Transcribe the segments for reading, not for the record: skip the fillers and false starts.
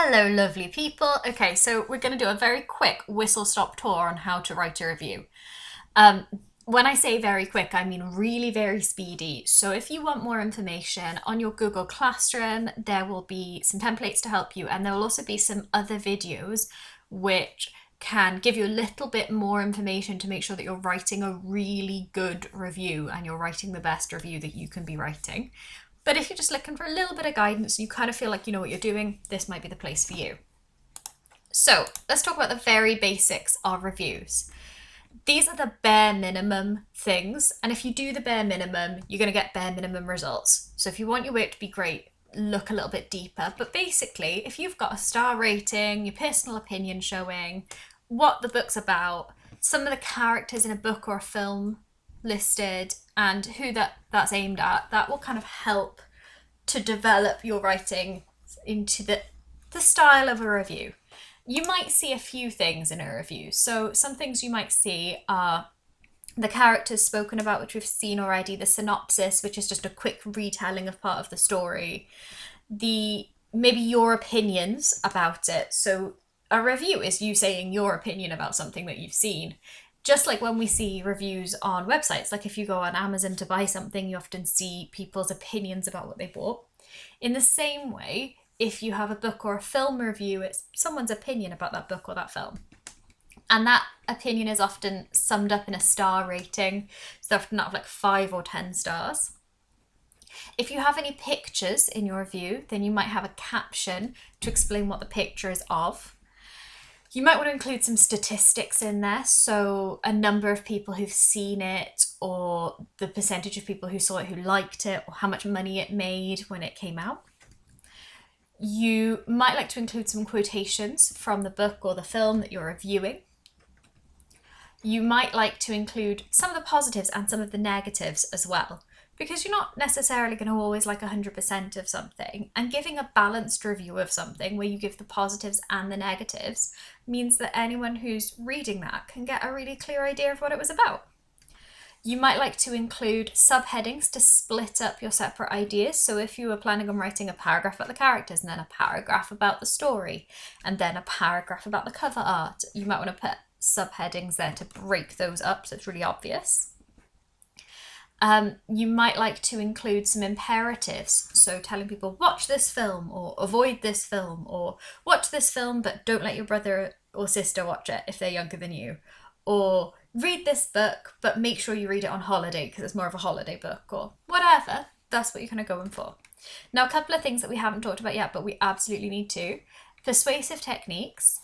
Hello, lovely people. Okay, so we're going to do a very quick whistle-stop tour on how to write a review. Um, when I say very quick, I mean really very speedy. So if you want more information on your Google Classroom, there will be some templates to help you, and there will also be some other videos which can give you a little bit more information to make sure that you're writing a really good review and you're writing the best review that you can be writing. But if you're just looking for a little bit of guidance and you kind of feel like you know what you're doing, this might be the place for you. So let's talk about the very basics of reviews. These are the bare minimum things, and if you do the bare minimum, you're going to get bare minimum results. So if you want your work to be great, look a little bit deeper. But basically, if you've got a star rating, your personal opinion showing, what the book's about, some of the characters in a book or a film listed, and who that's aimed at, that will kind of help to develop your writing into the style of a review. You might see a few things in a review. So some things you might see are the characters spoken about, which we've seen already, the synopsis, which is just a quick retelling of part of the story, maybe your opinions about it. So a review is you saying your opinion about something that you've seen. Just like when we see reviews on websites, like if you go on Amazon to buy something, you often see people's opinions about what they bought. In the same way, if you have a book or a film review, it's someone's opinion about that book or that film. And that opinion is often summed up in a star rating. So they often have like 5 or 10 stars. If you have any pictures in your review, then you might have a caption to explain what the picture is of. You might want to include some statistics in there, so a number of people who've seen it, or the percentage of people who saw it who liked it, or how much money it made when it came out. You might like to include some quotations from the book or the film that you're reviewing. You might like to include some of the positives and some of the negatives as well, because you're not necessarily going to always like 100% of something, and giving a balanced review of something where you give the positives and the negatives means that anyone who's reading that can get a really clear idea of what it was about. You might like to include subheadings to split up your separate ideas. So if you were planning on writing a paragraph about the characters and then a paragraph about the story and then a paragraph about the cover art, you might want to put subheadings there to break those up so it's really obvious. You might like to include some imperatives, so telling people watch this film or avoid this film, or watch this film but don't let your brother or sister watch it if they're younger than you, or read this book but make sure you read it on holiday because it's more of a holiday book, or whatever. That's what you're kind of going for. Now, a couple of things that we haven't talked about yet but we absolutely need to. Persuasive techniques.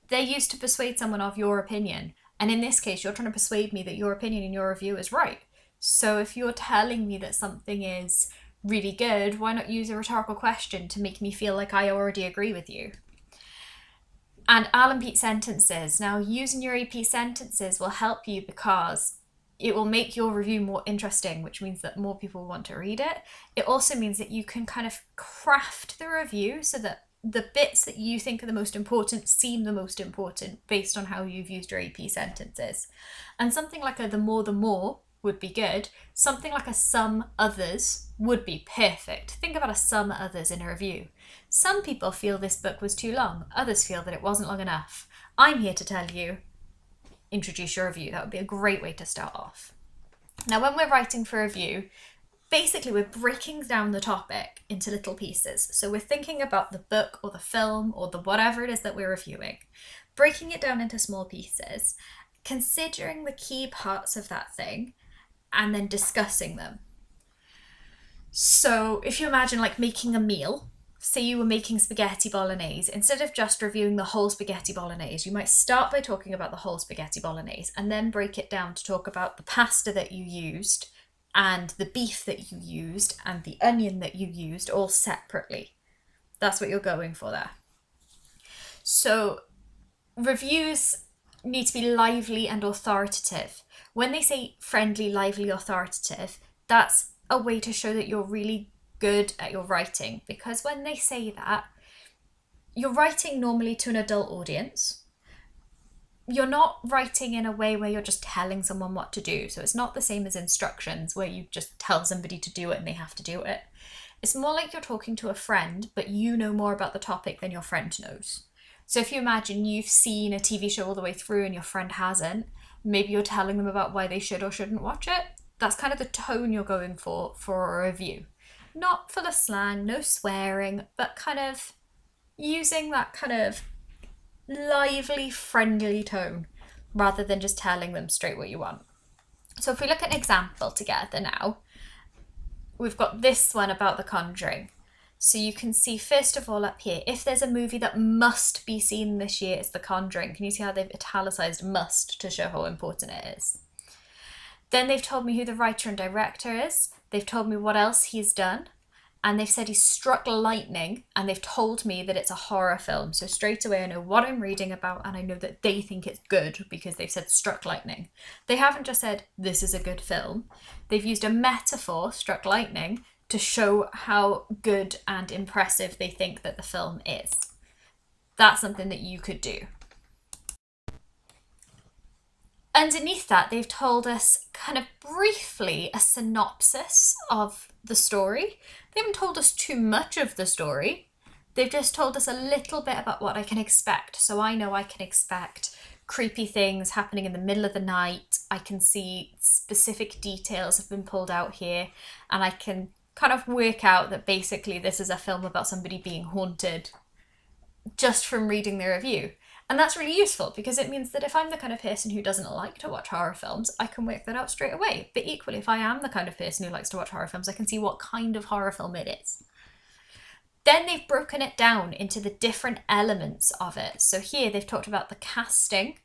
They're used to persuade someone of your opinion, and in this case you're trying to persuade me that your opinion in your review is right. So if you're telling me that something is really good, why not use a rhetorical question to make me feel like I already agree with you? And Allen-Pete sentences. Now, using your AP sentences will help you because it will make your review more interesting, which means that more people will want to read it. It also means that you can kind of craft the review so that the bits that you think are the most important seem the most important based on how you've used your AP sentences. And something like the more would be good. Something like a some others would be perfect. Think about a some others in a review. Some people feel this book was too long. Others feel that it wasn't long enough. I'm here to tell you, introduce your review. That would be a great way to start off. Now, when we're writing for a review, basically we're breaking down the topic into little pieces. So we're thinking about the book or the film or the whatever it is that we're reviewing, breaking it down into small pieces, considering the key parts of that thing, and then discussing them. So if you imagine like making a meal, say you were making spaghetti bolognese, instead of just reviewing the whole spaghetti bolognese, you might start by talking about the whole spaghetti bolognese and then break it down to talk about the pasta that you used and the beef that you used and the onion that you used all separately. That's what you're going for there. So reviews need to be lively and authoritative. When they say friendly, lively, authoritative, that's a way to show that you're really good at your writing, because when they say that, you're writing normally to an adult audience. You're not writing in a way where you're just telling someone what to do. So it's not the same as instructions where you just tell somebody to do it and they have to do it. It's more like you're talking to a friend, but you know more about the topic than your friend knows. So if you imagine you've seen a TV show all the way through and your friend hasn't, maybe you're telling them about why they should or shouldn't watch it. That's kind of the tone you're going for a review. Not full of slang, no swearing, but kind of using that kind of lively, friendly tone rather than just telling them straight what you want. So if we look at an example together now, we've got this one about The Conjuring. So you can see, first of all, up here, if there's a movie that must be seen this year, it's The Conjuring. Can you see how they've italicized must to show how important it is? Then they've told me who the writer and director is. They've told me what else he's done. And they've said he struck lightning, and they've told me that it's a horror film. So straight away I know what I'm reading about, and I know that they think it's good because they've said struck lightning. They haven't just said this is a good film. They've used a metaphor, struck lightning, to show how good and impressive they think that the film is. That's something that you could do. Underneath that, they've told us kind of briefly a synopsis of the story. They haven't told us too much of the story. They've just told us a little bit about what I can expect. So I know I can expect creepy things happening in the middle of the night. I can see specific details have been pulled out here, and I can kind of work out that basically this is a film about somebody being haunted just from reading the review. And that's really useful because it means that if I'm the kind of person who doesn't like to watch horror films, I can work that out straight away. But equally, if I am the kind of person who likes to watch horror films, I can see what kind of horror film it is. Then they've broken it down into the different elements of it. So here they've talked about the casting,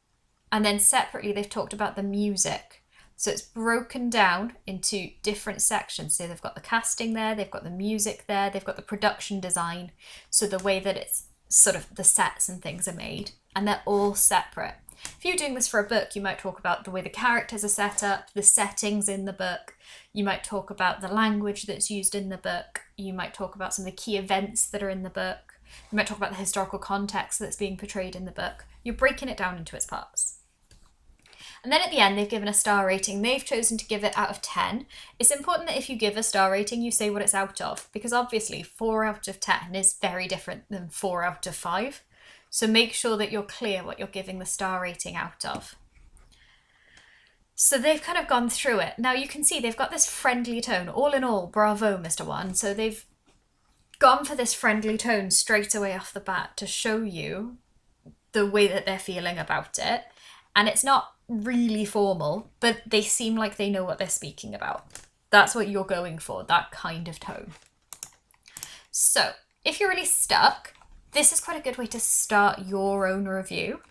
and then separately they've talked about the music. So it's broken down into different sections. So they've got the casting there, they've got the music there, they've got the production design. So the way that it's sort of the sets and things are made, and they're all separate. If you're doing this for a book, you might talk about the way the characters are set up, the settings in the book. You might talk about the language that's used in the book. You might talk about some of the key events that are in the book. You might talk about the historical context that's being portrayed in the book. You're breaking it down into its parts. And then at the end, they've given a star rating. They've chosen to give it out of 10. It's important that if you give a star rating, you say what it's out of, because obviously 4 out of 10 is very different than 4 out of 5. So make sure that you're clear what you're giving the star rating out of. So they've kind of gone through it. Now you can see they've got this friendly tone. All in all, bravo, Mr. One. So they've gone for this friendly tone straight away off the bat to show you the way that they're feeling about it. And it's not really formal, but they seem like they know what they're speaking about. That's what you're going for, that kind of tone. So if you're really stuck, this is quite a good way to start your own review.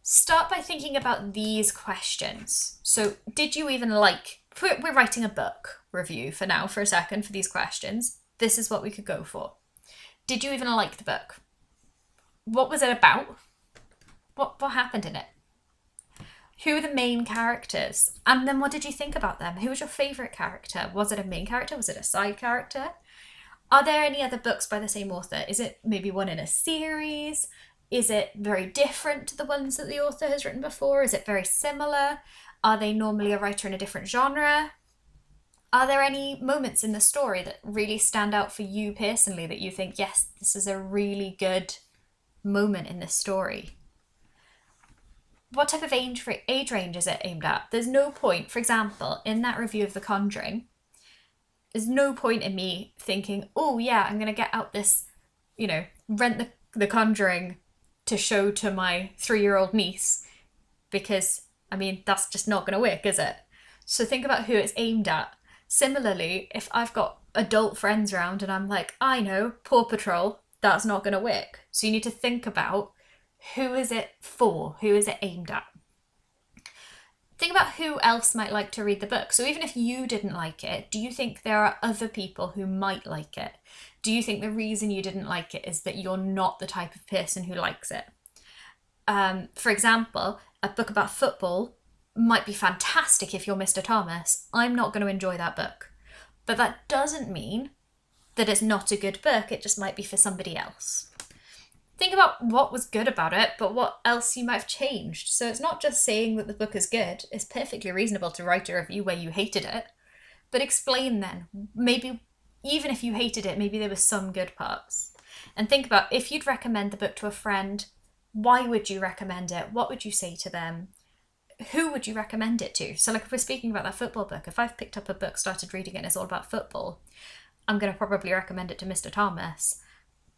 Start by thinking about these questions. So did you even like, we're writing a book review for now, for a second, for these questions. This is what we could go for. Did you even like the book? What was it about? What happened in it? Who are the main characters? And then what did you think about them? Who was your favourite character? Was it a main character? Was it a side character? Are there any other books by the same author? Is it maybe one in a series? Is it very different to the ones that the author has written before? Is it very similar? Are they normally a writer in a different genre? Are there any moments in the story that really stand out for you personally that you think, yes, this is a really good moment in this story? What type of age range is it aimed at? There's no point, for example, in that review of The Conjuring, there's no point in me thinking, oh yeah, I'm going to get out this, rent the Conjuring to show to my 3-year-old niece, because, that's just not going to work, is it? So think about who it's aimed at. Similarly, if I've got adult friends around and I'm like, I know, Paw Patrol, that's not going to work. So you need to think about, who is it for? Who is it aimed at? Think about who else might like to read the book. So even if you didn't like it, do you think there are other people who might like it? Do you think the reason you didn't like it is that you're not the type of person who likes it? For example, a book about football might be fantastic if you're Mr. Thomas. I'm not going to enjoy that book. But that doesn't mean that it's not a good book. It just might be for somebody else. Think about what was good about it, but what else you might have changed. So it's not just saying that the book is good. It's perfectly reasonable to write a review where you hated it, but explain then. Maybe even if you hated it, maybe there were some good parts. And think about, if you'd recommend the book to a friend, why would you recommend it? What would you say to them? Who would you recommend it to? So like if we're speaking about that football book, if I've picked up a book, started reading it, and it's all about football, I'm going to probably recommend it to Mr. Thomas,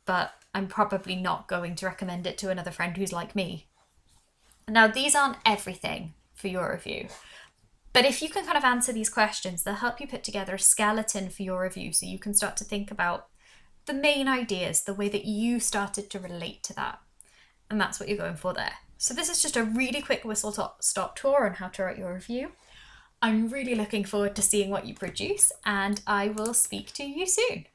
but I'm probably not going to recommend it to another friend who's like me. Now, these aren't everything for your review, but if you can kind of answer these questions, they'll help you put together a skeleton for your review, so you can start to think about the main ideas, the way that you started to relate to that. And that's what you're going for there. So this is just a really quick whistle-stop tour on how to write your review. I'm really looking forward to seeing what you produce, and I will speak to you soon.